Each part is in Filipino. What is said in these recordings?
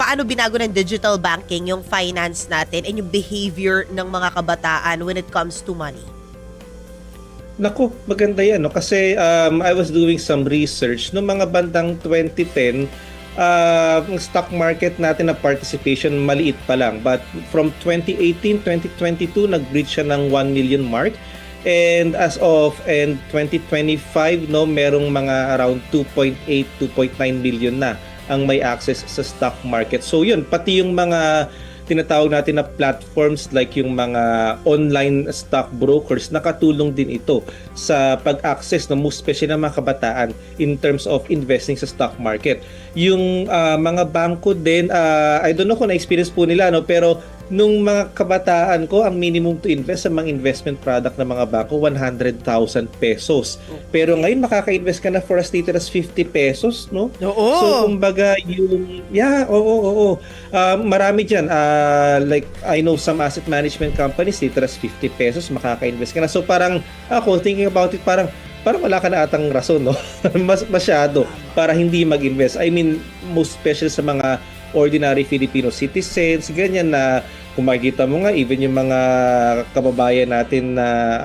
paano binago ng digital banking yung finance natin and yung behavior ng mga kabataan when it comes to money? Naku, maganda yan, no? Kasi I was doing some research noong mga bandang 2010, ang stock market natin na participation maliit pa lang. But from 2018, 2022, nag-reach siya ng 1 million mark. And as of 2025, no, merong mga around 2.8, 2.9 million na ang may access sa stock market. So yun, pati yung mga tinatawag natin na platforms like yung mga online stock brokers, nakatulong din ito sa pag-access ng most especially ng mga kabataan in terms of investing sa stock market. Yung mga bangko din, I don't know kung na-experience po nila, no, pero nung mga kabataan ko, ang minimum to invest sa mga investment product ng mga bangko, 100,000 pesos. Pero ngayon, makaka-invest ka na for as little as 50 pesos, no? Oo. So, kumbaga, yung, oo. Marami dyan. Like, I know some asset management companies, little as 50 pesos, makaka-invest ka na. So, parang, ako, thinking about it, parang wala ka na atang rason, no? Masyado para hindi mag-invest. I mean, most especially sa mga ordinary Filipino citizens, ganyan na kung makikita mo nga, even yung mga kababayan natin na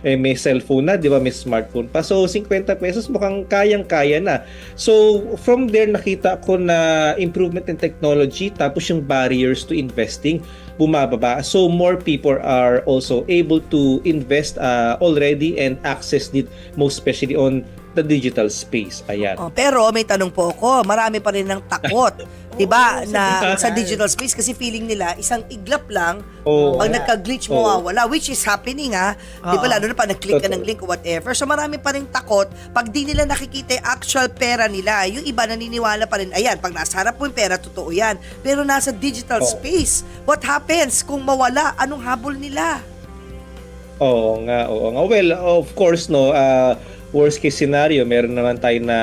may cellphone na, di ba, may smartphone pa. So, 50 pesos mukhang kayang-kaya na. So, from there, nakita ko na improvement in technology, tapos yung barriers to investing, bumababa. So, more people are also able to invest already and access it, most especially on the digital space. Ayan. Pero may tanong po ako, marami pa rin ng takot. Diba? Na sa digital space kasi feeling nila isang iglap lang pag nagka-glitch mawawala, which is happening Diba? Lalo na pag nag-click ka ng link or whatever. So marami pa rin takot pag di nila nakikita yung actual pera nila. Yung iba naniniwala pa rin, ayan, pag nasa harap mo yung pera, totoo yan. Pero nasa digital space, what happens kung mawala? Anong habol nila? Oo nga. Well, of course, no, worst case scenario, meron naman tayo na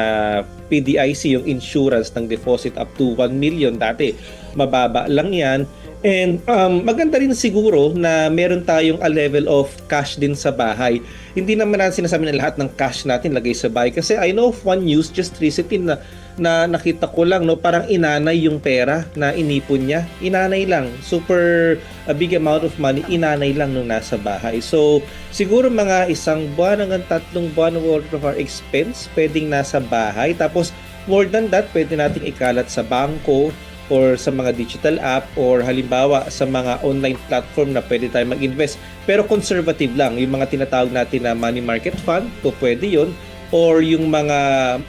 PDIC, yung insurance ng deposit up to 1 million. Dati, mababa lang yan. And maganda rin siguro na meron tayong a level of cash din sa bahay. Hindi naman natin sinasabi na lahat ng cash natin lagay sa bahay. Kasi I know of one news just recently na nakita ko lang, no, parang inanay yung pera na inipon niya. Inanay lang. Super a big amount of money, inanay lang nung nasa bahay. So, siguro mga 1 buwan hanggang 3 buwan worth of our expense pwedeng nasa bahay. Tapos, more than that, pwede nating ikalat sa bangko or sa mga digital app or halimbawa sa mga online platform na pwede tayo mag-invest. Pero conservative lang. Yung mga tinatawag natin na money market fund, to pwede yun. Or yung mga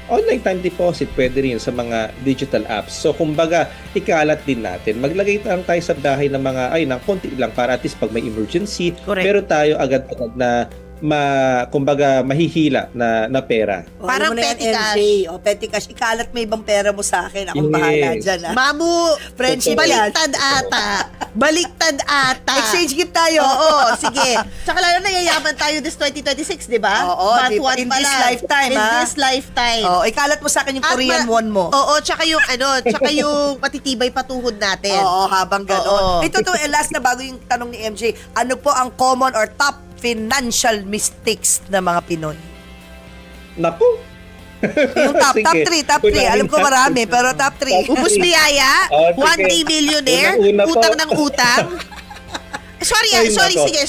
online time deposit, pwede rin sa mga digital apps. So, kumbaga, ikalat din natin. Maglagay lang tayo sa bahay ng mga, ng konti lang para at least pag may emergency, pero tayo agad-agad na kumbaga mahihila na pera. Parang petty cash. Petty cash. Ikalat mo ibang pera mo sa akin. Akong bahala dyan. Mamu, Friendship baliktad ata. Exchange gift tayo. Oo, sige. Tsaka lalo na yayaman tayo this 2026, di ba? Oo, But in this lifetime, In this lifetime. Ikalat mo sa akin yung Korean won mo. Oo, tsaka yung yung matitibay patuhod natin. Oo, habang Oo. gano'n. Ito last na bago yung tanong ni MJ, ano po ang common or top financial mistakes ng mga Pinoy? Naku! Yung top 3. Alam ko marami, pero top 3. Ubus biyaya, one day millionaire, Una-una po. utang ng utang. Sorry, Sige.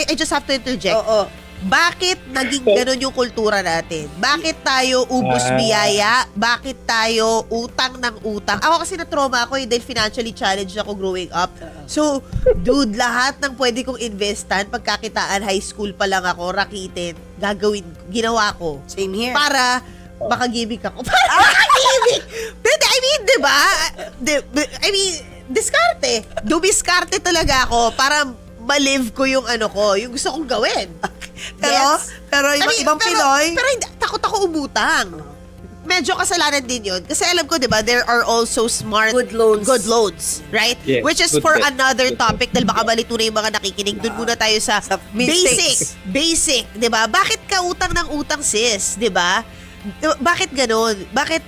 I just have to interject. Oo. Bakit naging ganun yung kultura natin? Bakit tayo ubus biyaya? Bakit tayo utang ng utang? Ako kasi na-trauma ako dahil financially challenged ako growing up. So, dude, lahat ng pwede kong investan, pagkakitaan, high school pa lang ako, rakitin, ginawa ko. Same here. Para makagibig ako. Para makagibig! I mean, di ba? Diskarte. Dumiskarte talaga ako para ma-live ko yung yung gusto kong gawin. Pero ibang Pinoy, Pero hindi, takot ako umutang. Medyo kasalanan din yun. Kasi alam ko, di ba, there are also smart Good loans. right? Yes, Which is good for bet. another Good topic dahil baka malito na yung mga nakikinig. Doon muna tayo sa mistakes. basic, di ba? Bakit ka utang ng utang, sis? Di ba? Bakit ganun? Bakit?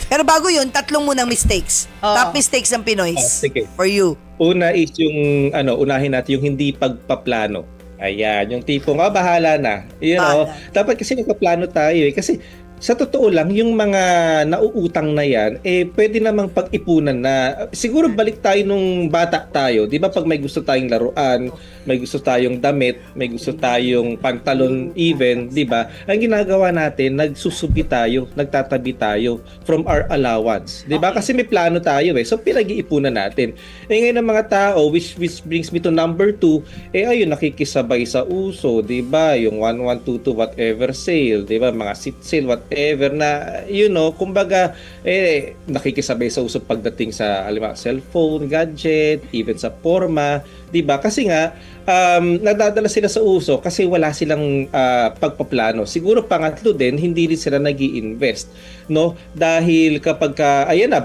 Pero bago yun, 3 munang mistakes. Oo. Top mistakes ng Pinoy. Sige. For you. Una is yung, unahin natin yung hindi pagpaplano. Ayan, yung tipong, bahala na. Bahala. Dapat kasi nagpaplano tayo eh. Kasi sa totoo lang, yung mga nauutang na yan, pwede namang pag-ipunan na. Siguro balik tayo nung bata tayo. Di ba pag may gusto tayong laruan, may gusto tayong damit, may gusto tayong pantalon even, di ba? Ang ginagawa natin, nagsusubi tayo, nagtatabi tayo from our allowance. Di ba? Kasi may plano tayo So pinag-iipunan natin. Ngayon ang mga tao, which brings me to number 2, ayun, nakikisabay sa uso, di ba? Yung 1122 whatever sale, di ba? Mga sit sale, whatever na, kumbaga, nakikisabay sa uso pagdating sa, cellphone, gadget, even sa forma, di ba? Kasi nga, nadadala sila sa uso kasi wala silang pagpaplano. Siguro pangatlo din, hindi rin sila nag-i-invest, no? Dahil kapag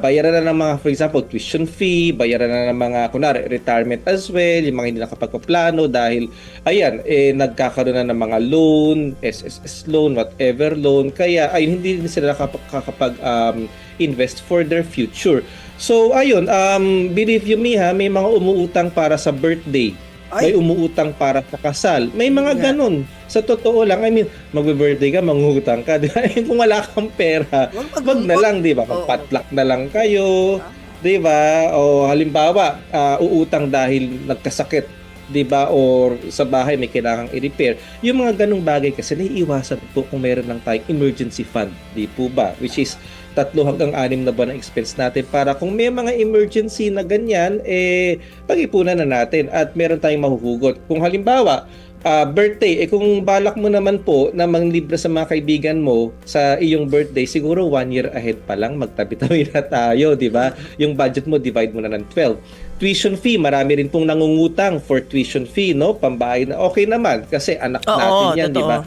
bayaran na ng mga, for example, tuition fee, bayaran na ng mga, kunwari, retirement as well, yung mga hindi nakapagpaplano dahil, nagkakaroon na ng mga loan, SSS loan, whatever loan, kaya, hindi rin sila invest for their future. So, believe you me may mga umuutang para sa birthday. May umuutang para sa kasal. May mga ganun. Sa totoo lang, magbe-birthday ka, mangutang ka. Kung wala kang pera, wag na lang, di ba? Magpatlock na lang kayo. Di ba? O halimbawa, uutang dahil nagkasakit. Di ba? Or sa bahay may kailangang i-repair. Yung mga ganung bagay kasi naiiwasan po kung meron lang tayong emergency fund. Di po ba? Which is 3 hanggang 6 na buwan na expense natin para kung may mga emergency na ganyan, pag-ipunan na natin at meron tayong mahuhugot. Kung halimbawa, birthday, kung balak mo naman po na manglibre sa mga kaibigan mo sa iyong birthday, siguro 1 year ahead pa lang, magtabi-tabi na tayo, di ba? Yung budget mo, divide mo na ng 12. Tuition fee, marami rin pong nangungutang for tuition fee, no? Pambayad na okay naman kasi anak natin yan, di ba?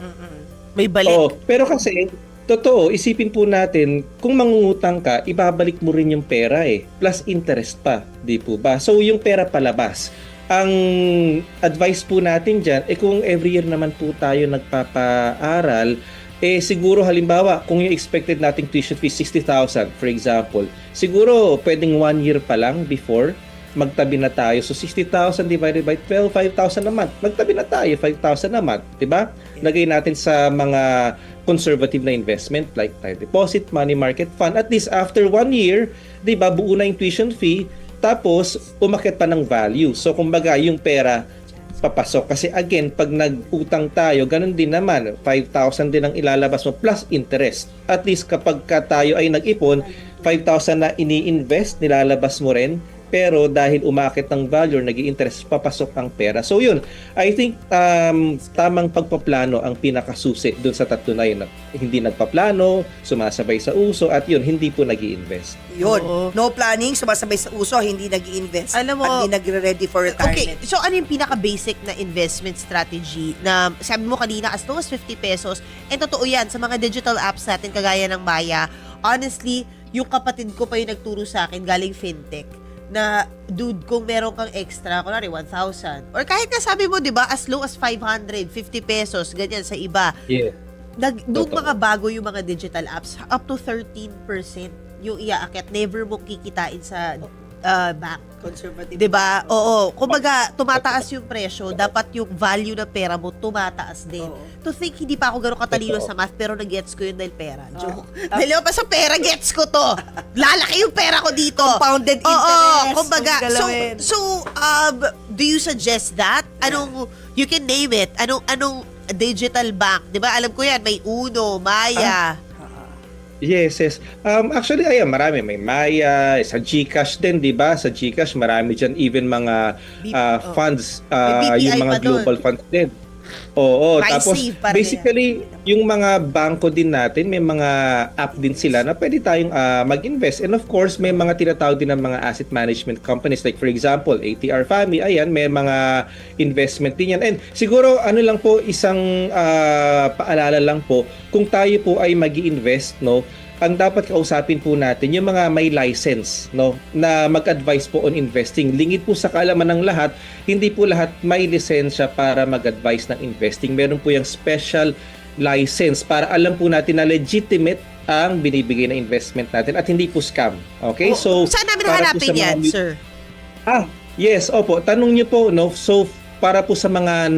May balik. Pero kasi, totoo, isipin po natin, kung mangungutang ka, ibabalik mo rin yung pera plus interest pa, di po ba? So, yung pera palabas. Ang advice po natin dyan, kung every year naman po tayo nagpapaaral, siguro halimbawa, kung yung expected nating tuition fee 60,000, for example, siguro pwedeng 1 year pa lang before, magtabi na tayo. So, 60,000 divided by 12, 5,000 a month. Magtabi na tayo, 5,000 a month. Diba? Lagay natin sa mga conservative na investment like time deposit, money market fund. At least after 1 year, diba, buo na yung tuition fee, tapos umakyat pa ng value. So, kumbaga, yung pera papasok. Kasi again, pag nag-utang tayo, ganun din naman. 5,000 din ang ilalabas mo plus interest. At least kapag tayo ay nag-ipon, 5,000 na ini-invest, nilalabas mo rin. Pero dahil umakit ng value, nag-i-interest, papasok ang pera. So yun, I think tamang pagpaplano ang pinakasusi dun sa tatlo na yun. Hindi nagpaplano, sumasabay sa uso, at yun, hindi po nag-i-invest. Yun. No planning, sumasabay sa uso, hindi nag-i-invest. Alam mo, hindi nagre-ready for retirement. Okay, so ano yung pinaka-basic na investment strategy na sabi mo kanina as low as 50 pesos, and totoo yan, sa mga digital apps natin, kagaya ng Maya, honestly, yung kapatid ko pa yung nagturo sa akin, galing fintech, na, dude, kung meron kang extra, kunwari 1,000, or kahit na sabi mo, di ba, as low as 500, 50 pesos, ganyan sa iba. Yeah. Doon mga bago yung mga digital apps, up to 13% yung iaakit. Never mo kikitain sa bank. Conservative. Diba? Oo. Kumbaga, tumataas yung presyo, dapat yung value ng pera mo tumataas din. To think, hindi pa ako gano'ng katalino sa math, pero nag-gets ko yun dahil pera. Joke. Dahil pa sa pera, gets ko to. Lalaki yung pera ko dito. Compounded interest. Oo. Kumbaga, Galawin. do you suggest that? Anong, you can name it. Anong digital bank? Diba? Alam ko yan, may Uno, Maya. Yes. Actually, marami. May Maya, sa GCash din, di ba? Sa GCash, marami dyan. Even mga funds, May yung BPI mga pa global dun. funds din. Oo. Tapos, Save pa rin basically, yung mga bangko din natin, may mga app din sila na pwede tayong mag-invest. And of course, may mga tinatawag din ng mga asset management companies. Like for example, ATR Family, ayan, may mga investment din yan. And siguro, ano lang po, isang paalala lang po, kung tayo po ay mag-i-invest, no, ang dapat kausapin po natin yung mga may license, no, na mag-advise po on investing. Lingid po sa kaalaman ng lahat, hindi po lahat may lisensya para mag-advise ng investing. Meron po yung special license para alam po natin na legitimate ang binibigay na investment natin at hindi po scam. Okay? So, saan namin para po hanapin sa yan, mga- sir? Yes, opo. Tanong niyo po, no? So, para po sa mga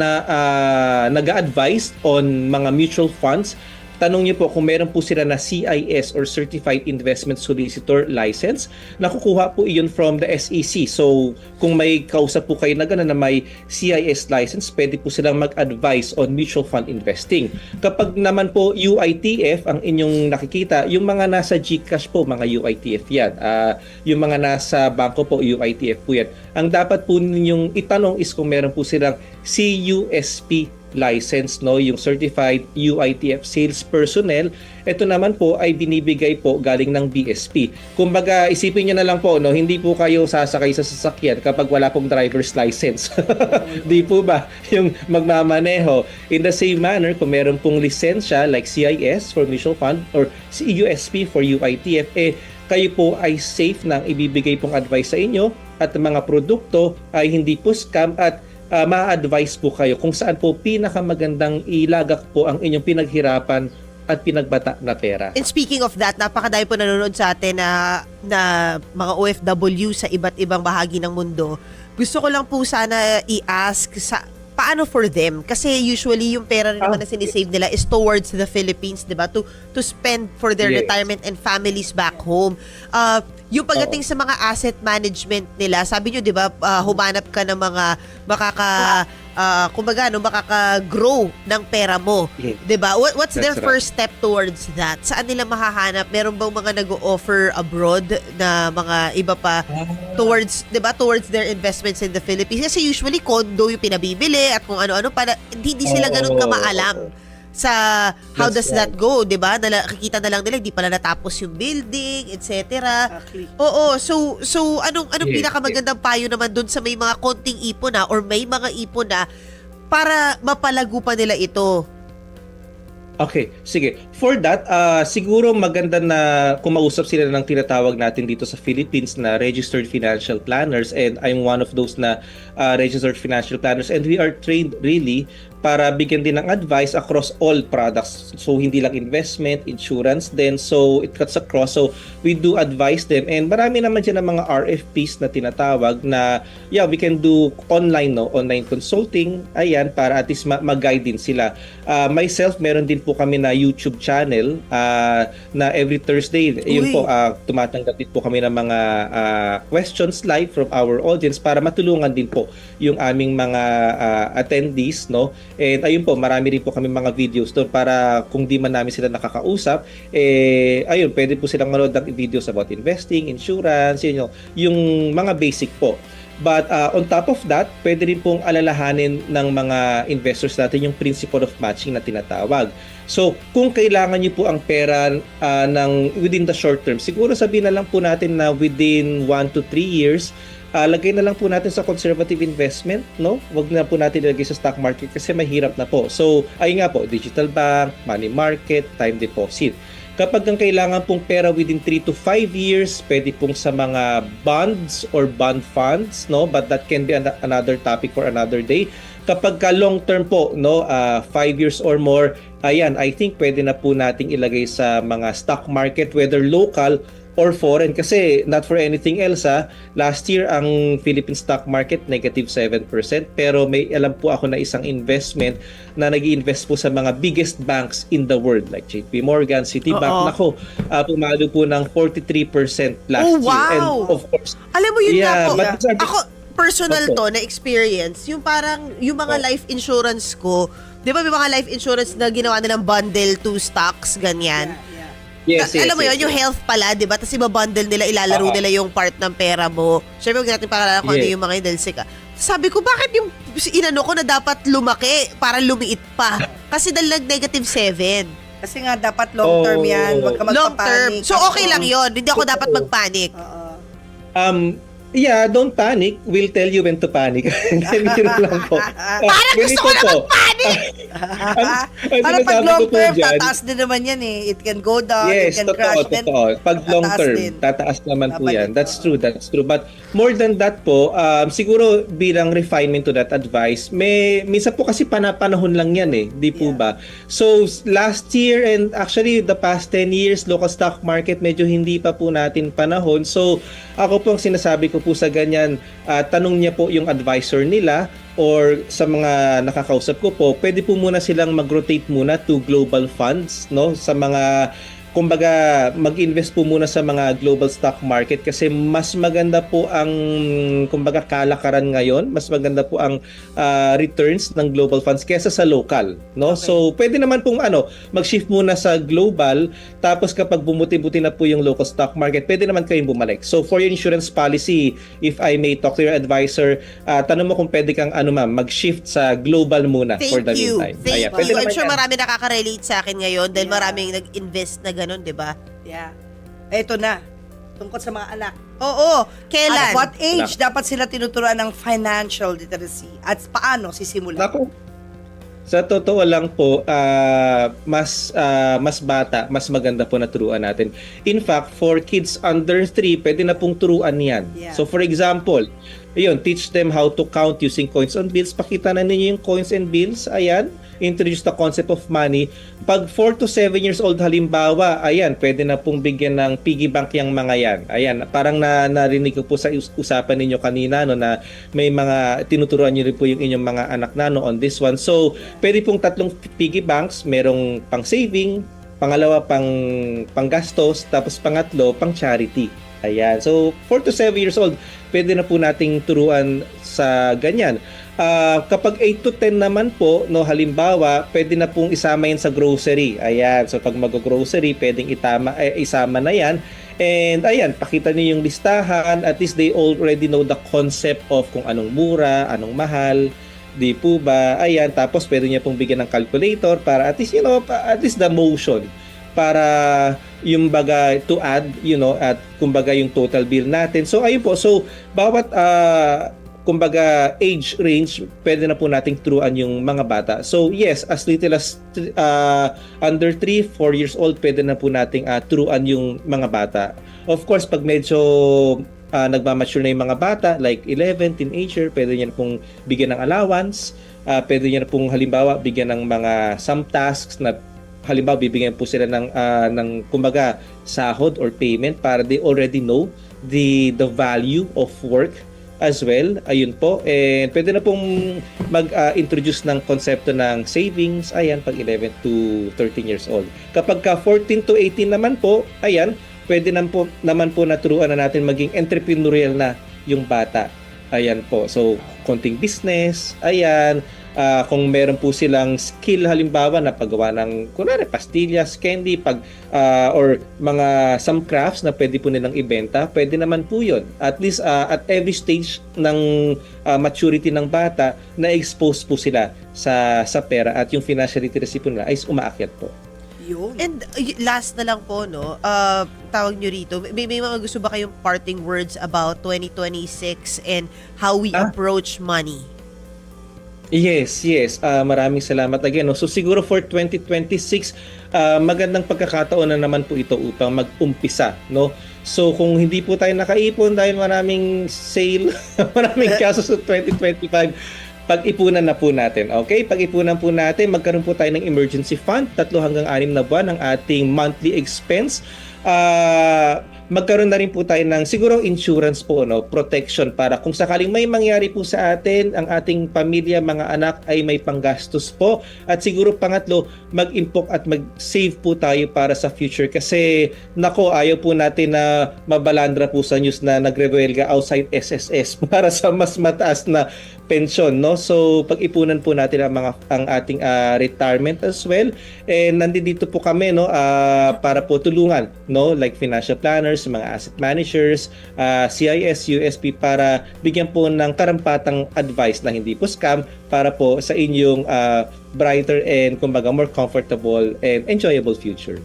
nag-a-advise on mga mutual funds, tanong niyo po kung meron po sila na CIS or Certified Investment Solicitor License, nakukuha po iyon from the SEC. So, kung may kausap po kayo na gano'n na may CIS license, pwede po silang mag-advise on mutual fund investing. Kapag naman po UITF ang inyong nakikita, yung mga nasa GCash po, mga UITF yan. Yung mga nasa bangko po, UITF po yan. Ang dapat po ninyong itanong is kung meron po silang CUSP license, no, yung Certified UITF Sales Personnel. Ito naman po ay binibigay po galing ng BSP. Kumbaga, isipin niyo na lang po, no, hindi po kayo sasakay sa sasakyan kapag wala pong driver's license. Di po ba? Yung magmamaneho. In the same manner, kung meron pong lisensya like CIS for mutual fund or CUSP for UITF, kayo po ay safe na ibibigay pong advice sa inyo at mga produkto ay hindi po scam at ma-advise po kayo kung saan po pinakamagandang ilagak po ang inyong pinaghirapan at pinagbata na pera. And speaking of that, napakadami po nanonood sa atin na mga OFW sa iba't ibang bahagi ng mundo. Gusto ko lang po sana i-ask paano for them? Kasi usually yung pera rin naman na sinisave nila is towards the Philippines, di ba? To spend for their retirement and families back home. Yung pagdating sa mga asset management nila, sabi nyo, di ba, humanap ka ng mga makaka-grow ng pera mo. Di ba? What's their first step towards that? Saan nila mahahanap? Meron bang mga nag-o-offer abroad na mga iba pa towards, di ba, towards their investments in the Philippines? Kasi usually condo yung pinabibili at kung ano-ano, para hindi sila ganun kamaalam sa how does that go, 'di ba? Nakikita na lang nila hindi pala natapos yung building, etc. Oo, so anong pinakamagandang payo naman doon sa may mga konting ipon na or may mga ipon na para mapalago pa nila ito? Okay, sige. For that, siguro maganda na kumausap sila ng tinatawag natin dito sa Philippines na registered financial planners, and I'm one of those na registered financial planners, and we are trained really para bigyan din ng advice across all products. So, hindi lang investment, insurance din. So, it cuts across. So, we do advise them. And marami naman dyan ng mga RFPs na tinatawag na, we can do online, no? Online consulting. Ayan, para at least mag-guide din sila. Myself, meron din po kami na YouTube channel na every Thursday. Yun po, tumatanggap din po kami ng mga questions live from our audience para matulungan din po yung aming mga attendees, no? And ayun po, marami rin po kami mga videos doon para kung di man namin sila nakakausap, ayun, pwede po silang manood ng videos about investing, insurance, yung mga basic po. But on top of that, pwede rin pong alalahanin ng mga investors natin yung principle of matching na tinatawag. So, kung kailangan niyo po ang pera within the short term, siguro sabihin na lang po natin na within 1 to 3 years, lagay na lang po natin sa conservative investment, no? Wag na po natin ilagay sa stock market kasi mahirap na po. So, ayun nga po, digital bank, money market, time deposit. Kapag ang kailangan pong pera within 3 to 5 years, pwede pong sa mga bonds or bond funds, no? But that can be another topic for another day. Kapag ka long term po, no, 5 years or more, ayan, I think pwede na po nating ilagay sa mga stock market, whether local or foreign, kasi not for anything else, last year ang Philippine stock market negative 7%, pero may alam po ako na isang investment na nag-i-invest po sa mga biggest banks in the world like JP Morgan, Citibank. Nako, pumalo po ng 43% last year. And of course, alam mo yun nga po, ako personal to na experience, yung parang yung mga life insurance ko, di ba may mga life insurance na ginawa nilang bundle to stocks, ganyan. Yes, alam mo yun, yung health pala, di ba? Tapos iba-bundle nila, ilalaro nila yung part ng pera mo. Siyempre, huwag natin pakalalan kung ano yung mga idelsik. Sabi ko, bakit yung inano ko na dapat lumaki para lumiit pa? Kasi dahil negative 7. Kasi nga, dapat long term yan. Huwag ka magpapanik. Long term. So, okay lang yun. Hindi ako dapat magpanik. Yeah, don't panic. We'll tell you when to panic. Ganyan lang po. Parang gusto ko na magpanik! Parang pag long term, tataas din naman yan eh. It can go down, it can crash. Totoo. Pag long term, tataas naman po yan. That's true. But more than that po, siguro bilang refinement to that advice, minsan po kasi panahon lang yan eh. Di po ba? So, last year and actually the past 10 years, local stock market, medyo hindi pa po natin panahon. So, ako po ang sinasabi ko po sa ganyan, tanong niya po yung advisor nila or sa mga nakakausap ko po, pwede po muna silang mag-rotate muna to global funds, no? Sa mga, kumbaga, mag-invest po muna sa mga global stock market kasi mas maganda po ang, kumbaga, kalakaran ngayon, mas maganda po ang returns ng global funds kaysa sa local, no? Okay. So, pwede naman pong mag-shift muna sa global, tapos kapag bumuti-buti na po yung local stock market, pwede naman kayong bumalik. So, for your insurance policy, if I may talk to your advisor, tanong mo kung pwede kang mag-shift sa global muna for the Thank you. meantime. Thank Ayan, you. pwede I'm naman sure yan. marami nakaka-relate sa akin ngayon dahil Yeah. maraming nag-invest na ganun, di ba? Yeah. Eto na, tungkol sa mga anak. Oo. Kailan? At what age dapat sila tinuturuan ng financial literacy? At paano sisimulan? Naku, sa totoo lang po, mas bata, mas maganda po na turuan natin. In fact, for kids under 3, pwede na pong turuan yan. Yeah. So for example, ayun, teach them how to count using coins and bills. Pakita na ninyo yung coins and bills. Ayan, introduce the concept of money. Pag 4 to 7 years old halimbawa, ayan, pwede na pong bigyan ng piggy bank yung mga yan. Ayan, parang narinig ko po sa usapan ninyo kanina no, na may mga tinuturuan niyo rin po yung inyong mga anak na no, on this one. So, pwede pong 3 piggy banks, merong pang saving, pangalawa pang gastos, tapos pangatlo pang charity. Ayan. So, 4 to 7 years old, pwede na po nating turuan sa ganyan. Kapag 8 to 10 naman po, no, halimbawa, pwede na pong isama yan sa grocery. Ayan. So, pag mag-grocery, pwedeng isama na yan. And ayan, pakita niyo yung listahan. At least they already know the concept of kung anong mura, anong mahal. Di po ba? Ayan. Tapos, pwede niya pong bigyan ng calculator para at least, at least the motion para yung baga to add, at kumbaga yung total bill natin. So ayun po. So bawat kumbaga age range, pwede na po nating turuan yung mga bata. So yes, as little as under 3, 4 years old, pwede na po nating turuan yung mga bata. Of course, pag medyo nagmamature na yung mga bata, like 11, teenager, pwede niya na pong bigyan ng allowance. Pwede niya na pong halimbawa bigyan ng mga some tasks na halimbawa bibigyan po sila ng kumbaga sahod or payment para they already know the value of work as well. Ayun po. And pwede na pong mag-introduce ng konsepto ng savings, ayan, pag 11 to 13 years old. Kapag ka 14 to 18 naman po, ayan, pwede naman po naturuan na natin maging entrepreneurial na yung bata. Ayan po. So, konting business, ayan, kung meron po silang skill halimbawa na paggawa ng kunwari pastillas, candy, or mga some crafts na pwede po nilang ibenta, pwede naman po yun. At least at every stage ng maturity ng bata, na-expose po sila sa pera at yung financial literacy po nila ay umaakyat po. Yun. And last na lang po, no, tawag nyo rito, may mga gusto ba kayong parting words about 2026 and how we approach money? Yes. Maraming salamat again. No? So siguro for 2026, magandang pagkakataon na naman po ito upang mag-umpisa. No? So kung hindi po tayo nakaipon dahil maraming sale, maraming kaso sa 2025, pag-ipunan na po natin. Okay? Pag-ipunan po natin, magkaroon po tayo ng emergency fund, 3 hanggang 6 na buwan ng ating monthly expense. Magkaroon na rin po tayo ng siguro insurance po, no, protection para kung sakaling may mangyari po sa atin, ang ating pamilya, mga anak ay may panggastos po. At siguro pangatlo, mag-impok at mag-save po tayo para sa future kasi nako, ayaw po natin na mabalandra po sa news na nagre-revelga outside SSS para sa mas mataas na pensyon, no? So pag-ipunan po natin ang ating retirement as well. And nandito po kami, no, para po tulungan, no, like financial planners, mga asset managers, CIS, USP para bigyan po ng karampatang advice na hindi po scam para po sa inyong brighter and kumbaga more comfortable and enjoyable future.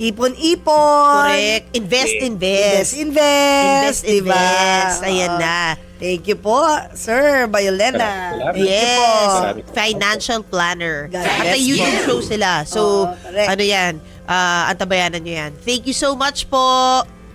Ipon-ipon. Correct. Invest. Diba? Ayan na. Thank you po, Sir Bayolena. Salamat. Thank you po. Yes. Financial planner. God At bless may YouTube po. show sila. So, Correct. ano yan? Antabayanan nyo yan. Thank you so much po.